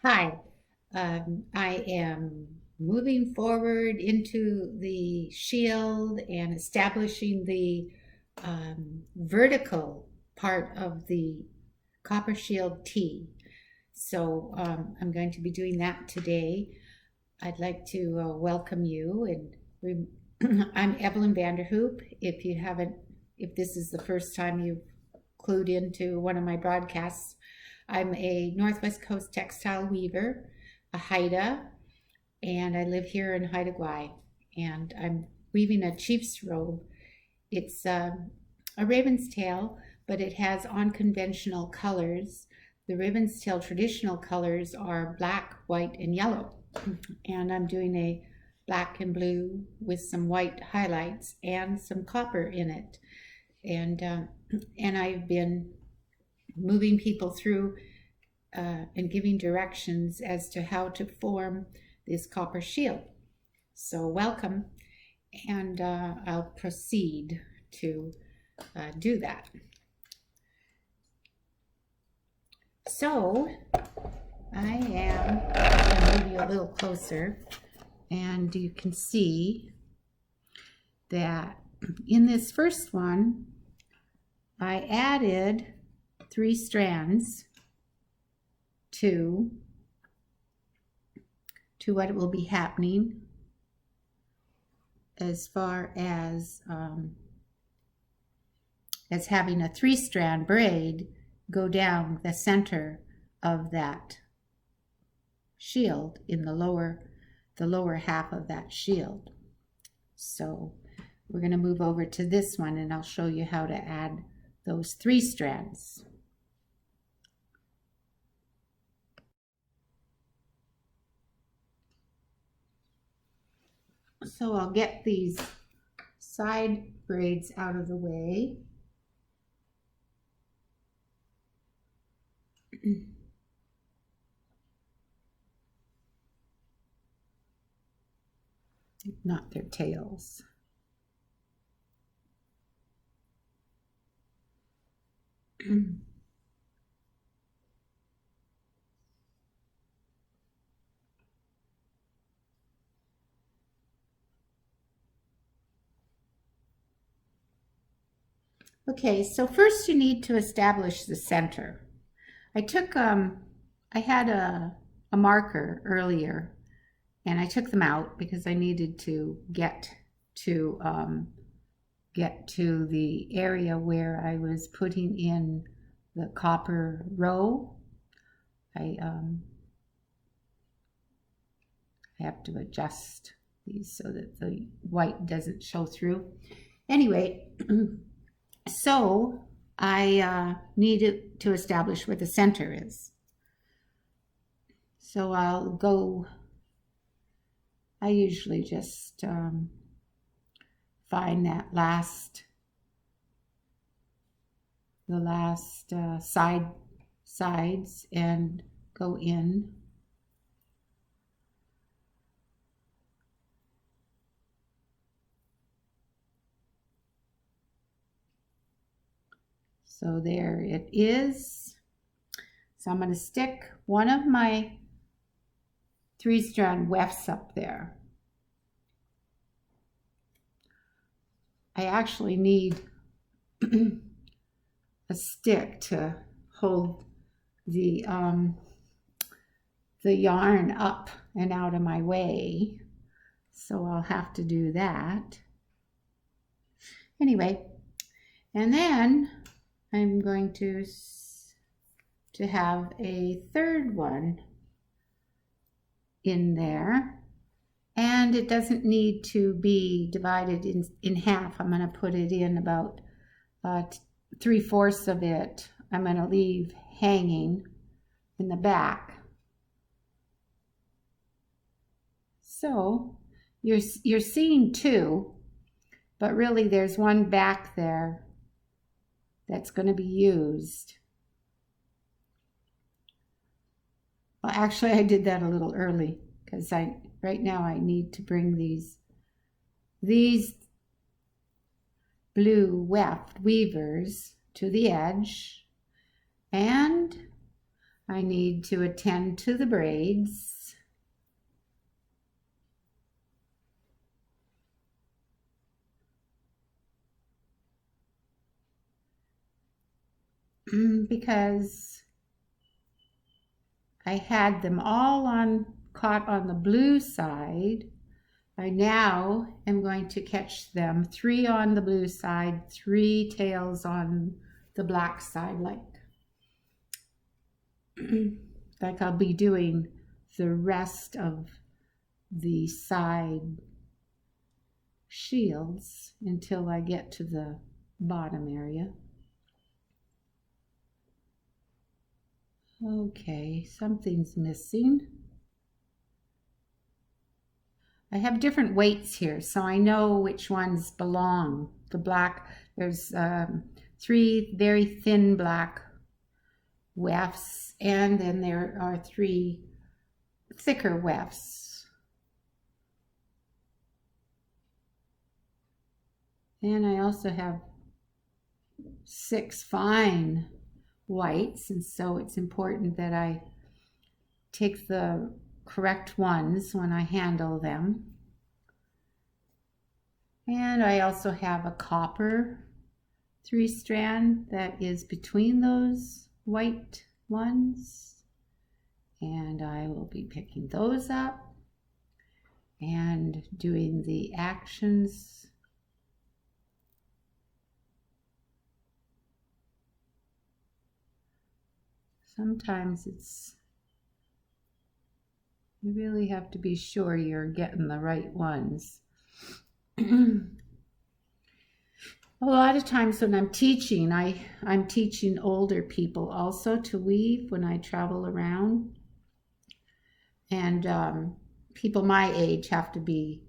Hi, I am moving forward into the shield and establishing the vertical part of the copper shield T. So I'm going to be doing that today. I'd like to welcome you, and I'm Evelyn Vanderhoop. If this is the first time you've clued into one of my broadcasts, I'm a Northwest Coast textile weaver, a Haida, and I live here in Haida Gwaii. And I'm weaving a chief's robe. It's a raven's tail, but it has unconventional colors. The raven's tail traditional colors are black, white, and yellow. And I'm doing a black and blue with some white highlights and some copper in it. And I've been moving people through and giving directions as to how to form this copper shield. So welcome, and I'll proceed to do that. So I am going to move you a little closer, and you can see that in this first one, I added 3 strands to what will be happening as far as having a 3-strand braid go down the center of that shield in the lower half of that shield. So we're going to move over to this one, and I'll show you how to add those 3 strands. So I'll get these side braids out of the way. Not their tails. Okay, so first you need to establish the center. I had a marker earlier, and I took them out because I needed to get to the area where I was putting in the copper row. I have to adjust these so that the white doesn't show through. Anyway, so I needed to establish where the center is. So I usually just find that the last sides and go in. So there it is. So I'm going to stick one of my 3-strand wefts up there. I actually need a stick to hold the yarn up and out of my way. So I'll have to do that. Anyway, and then I'm going to have a 3rd one in there, and it doesn't need to be divided in half. I'm going to put it in about 3/4 of it. I'm going to leave hanging in the back. So you're seeing 2, but really there's one back there that's going to be used. Well, actually, I did that a little early because right now I need to bring these blue weft weavers to the edge, and I need to attend to the braids. Because I had them all caught on the blue side. I now am going to catch them 3 on the blue side, 3 tails on the black side, like I'll be doing the rest of the side shields until I get to the bottom area. Okay, something's missing. I have different weights here, so I know which ones belong. The black, there's 3 very thin black wefts, and then there are 3 thicker wefts. And I also have 6 fine whites, and so it's important that I take the correct ones when I handle them. And I also have a copper 3-strand that is between those white ones, and I will be picking those up and doing the actions. Sometimes you really have to be sure you're getting the right ones. A lot of times when I'm teaching, I'm teaching older people also to weave when I travel around. And people my age have to be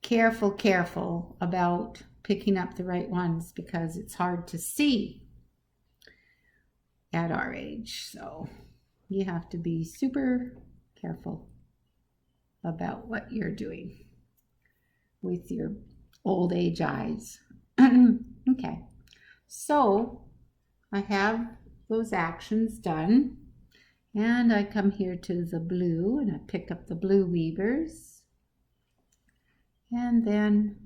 careful about picking up the right ones because it's hard to see at our age. So you have to be super careful about what you're doing with your old age eyes. Okay, so I have those actions done, and I come here to the blue and I pick up the blue weavers, and then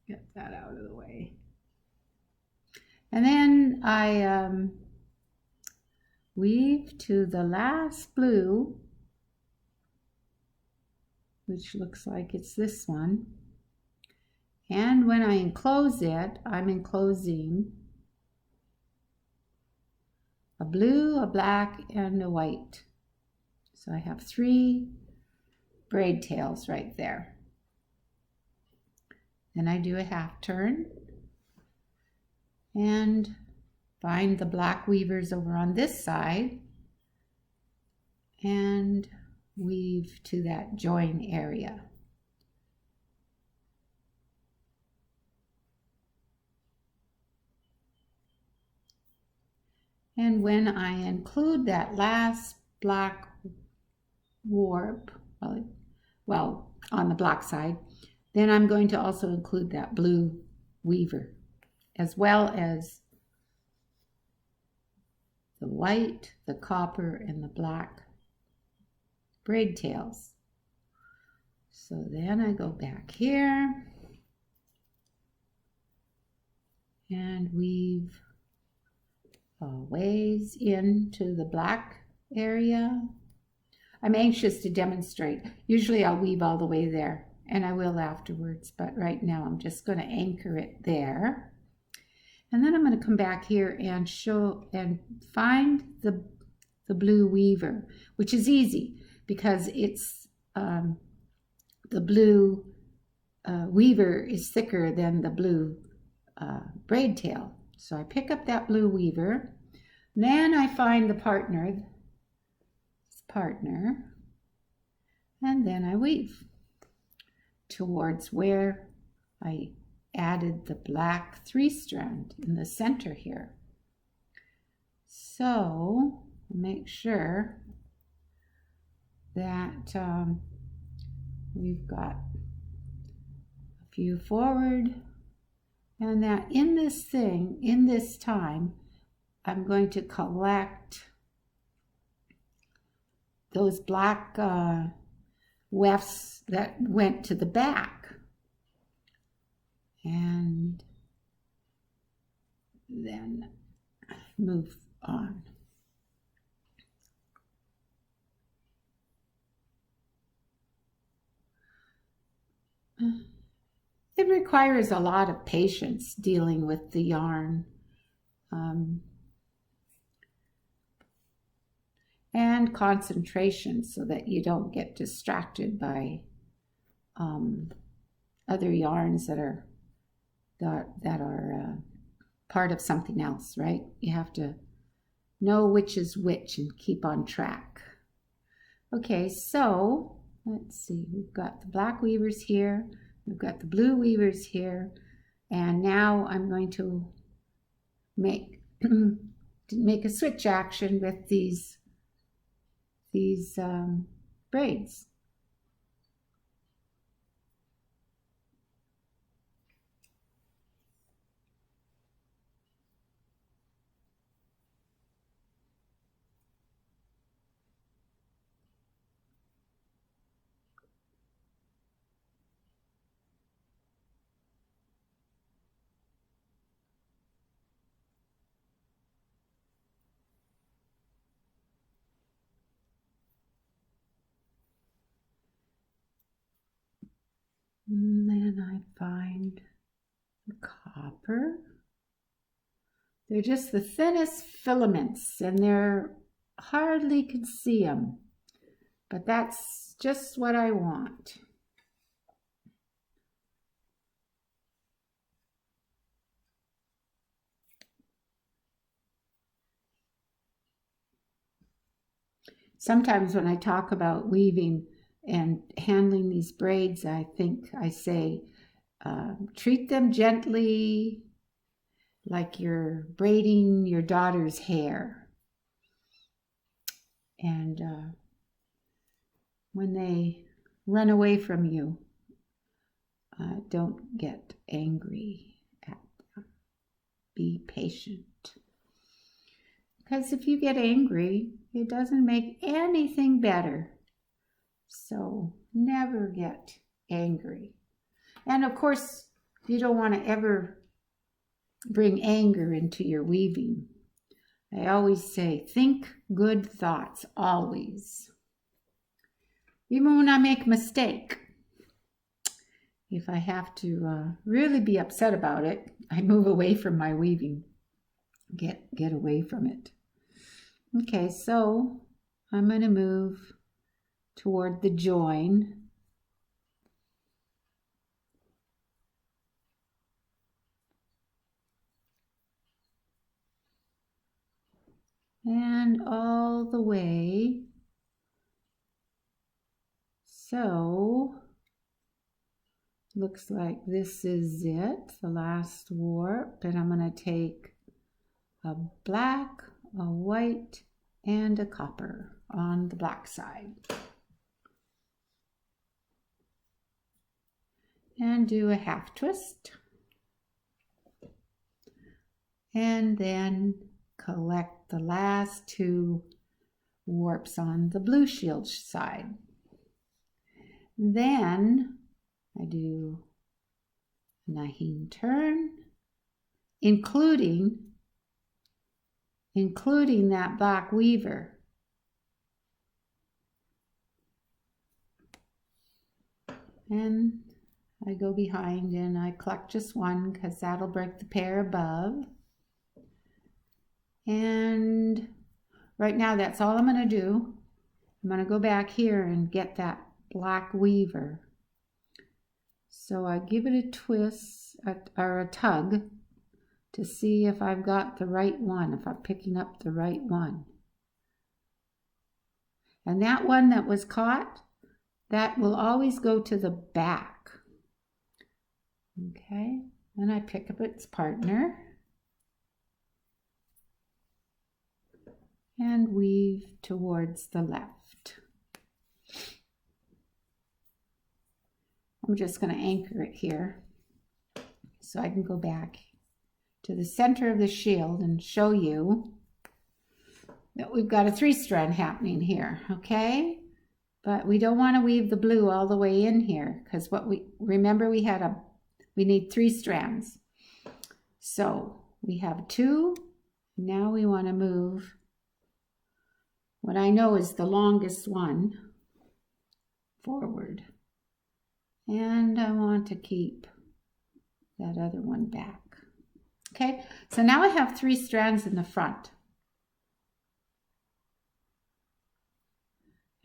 get that out of the way. And then I weave to the last blue, which looks like it's this one. And when I enclose it, I'm enclosing a blue, a black, and a white. So I have 3 braid tails right there. Then I do a half turn and find the black weavers over on this side and weave to that join area. And when I include that last black warp, well, on the black side, then I'm going to also include that blue weaver, as well as the white, the copper, and the black braid tails. So then I go back here and weave a ways into the black area. I'm anxious to demonstrate. Usually I'll weave all the way there, and I will afterwards, but right now I'm just going to anchor it there. And then I'm going to come back here and show and find the blue weaver, which is easy because it's the blue weaver is thicker than the blue braid tail. So I pick up that blue weaver, then I find the partner, and then I weave towards where I added the black 3-strand in the center here. So make sure that we've got a few forward, and that in this time, I'm going to collect those black wefts that went to the back, and then move on. It requires a lot of patience dealing with the yarn. And concentration so that you don't get distracted by other yarns that are part of something else, right? You have to know which is which and keep on track. Okay, so let's see. We've got the black weavers here. We've got the blue weavers here. And now I'm going to make a switch action with these braids. And then I find the copper. They're just the thinnest filaments, and they're hardly can see them, but that's just what I want. Sometimes when I talk about weaving and handling these braids, I say, treat them gently like you're braiding your daughter's hair. And when they run away from you, don't get angry at them. Be patient. Because if you get angry, it doesn't make anything better. So never get angry. And of course, you don't want to ever bring anger into your weaving. I always say, think good thoughts, always. Even when I make a mistake, if I have to really be upset about it, I move away from my weaving. Get away from it. Okay, so I'm going to move toward the join. And all the way. So, looks like this is it, the last warp. And I'm going to take a black, a white, and a copper on the black side. And do a half twist. And then collect the last two warps on the blue shield side. Then I do a nahine turn, including that black weaver. And I go behind and I collect just one because that'll break the pair above. And right now that's all I'm going to do. I'm going to go back here and get that black weaver. So I give it a twist or a tug to see if I've got the right one, if I'm picking up the right one. And that one that was caught, that will always go to the back. Okay, then I pick up its partner and weave towards the left. I'm just going to anchor it here so I can go back to the center of the shield and show you that we've got a 3-strand happening here, okay? But we don't want to weave the blue all the way in here because remember we need 3 strands. So we have 2. Now we want to move what I know is the longest one forward. And I want to keep that other one back. Okay, so now I have 3 strands in the front.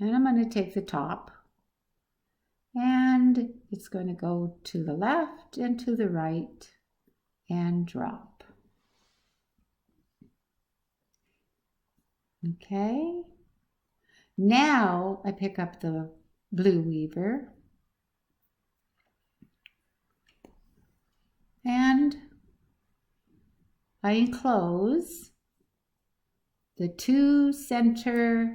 And I'm going to take the top, and it's going to go to the left and to the right and drop. Okay, now I pick up the blue weaver and I enclose the 2 central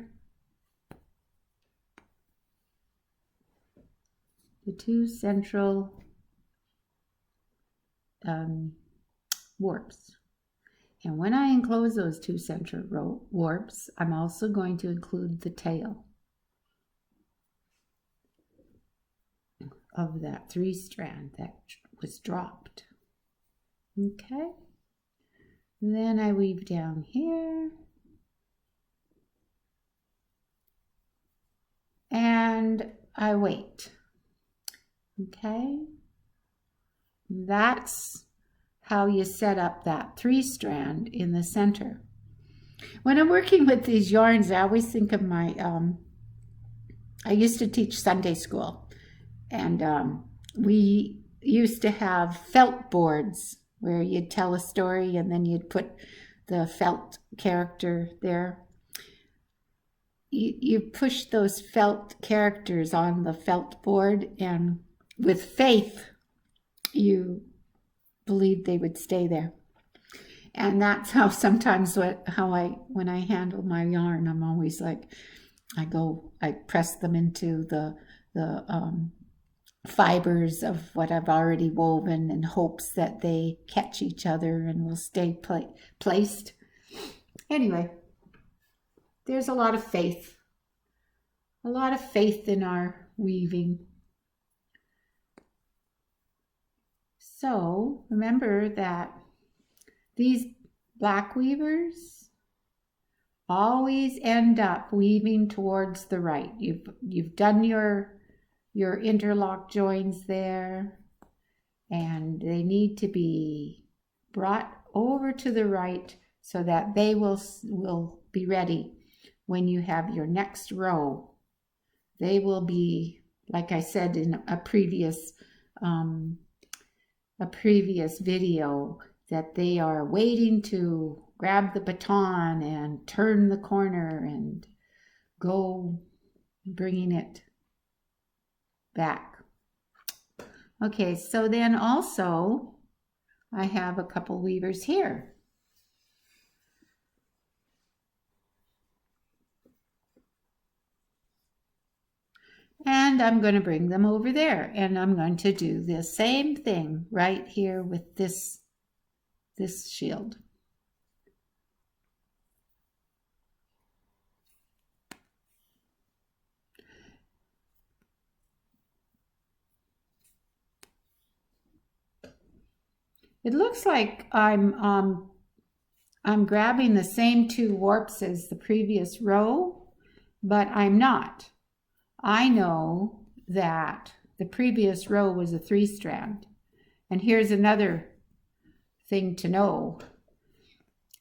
warps. And when I enclose those 2 central warps, I'm also going to include the tail of that 3-strand that was dropped. Okay. Then I weave down here. And I wait. Okay. That's how you set up that 3-strand in the center. When I'm working with these yarns, I always think of my, I used to teach Sunday school, and we used to have felt boards where you'd tell a story and then you'd put the felt character there. You push those felt characters on the felt board, and with faith, you believed they would stay there. And that's how sometimes when I handle my yarn, I'm always like, I press them into the fibers of what I've already woven in hopes that they catch each other and will stay placed. Anyway, there's a lot of faith in our weaving. So remember that these black weavers always end up weaving towards the right. You've done your interlock joins there, and they need to be brought over to the right so that they will be ready when you have your next row. They will be, like I said in a previous video, that they are waiting to grab the baton and turn the corner and go bringing it back. Okay, so then also I have a couple weavers here. And I'm going to bring them over there, and I'm going to do the same thing right here with this shield. It looks like I'm grabbing the same 2 warps as the previous row, but I'm not. I know that the previous row was a 3-strand. And here's another thing to know,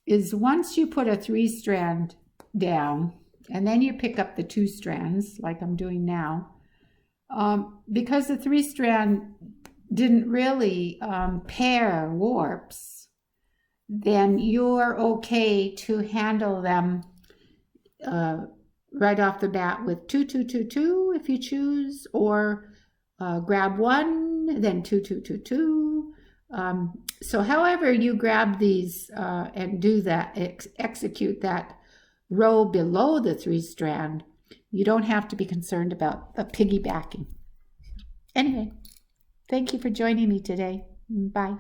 is once you put a 3-strand down, and then you pick up the 2 strands, like I'm doing now, because the 3-strand didn't really pair warps, then you're okay to handle them right off the bat with 2, 2, 2, 2 if you choose, or grab 1, then 2, 2, 2, 2. So however you grab these and do that, execute that row below the 3-strand, you don't have to be concerned about the piggybacking. Anyway, thank you for joining me today. Bye.